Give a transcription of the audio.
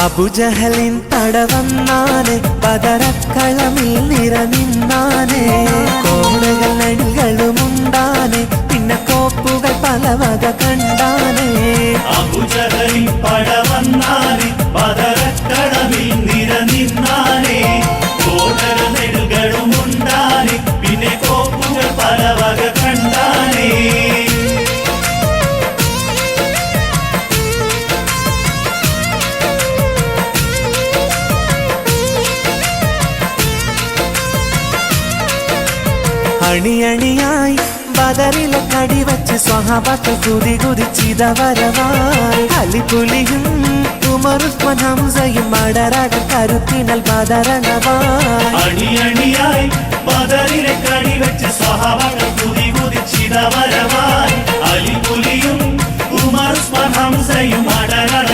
അബുജഹലിൻ തടവന്നാനെ ബദറക്കളമിൽ നിറനിന്നാനെ കോണകൾ നടികളുമുണ്ടാനെ പിന്നെ കോപ്പുകൾ പലവക കണ്ടാനെ അബുജഹലിൻ പടവന്നാനെ ബദറക്കളമിൽ നിറനിന്നാനെ കോണകൾ നടികളുമുണ്ടാനെ പിന്നെ കോപ്പുകൾ പലവക കണ്ടാനെ അണിയണിയായി ബദറിലെ കടിവച്ച് സ്വഹാബത്ത് കുതി കുതിച്ചിതവരവായി അലിപുലിയും ഉമറുസ്മാൻ ഹംസയും മടരട കരുത്തിനൽ ബദരണവായി അണിയണിയായി ബദറിലെ കടിവച്ച് സ്വഹാബത്ത് കുതി കുതിച്ചിതവരവായി അലിപുലിയും ഉമറുസ്മാൻ ഹംസയും മടരട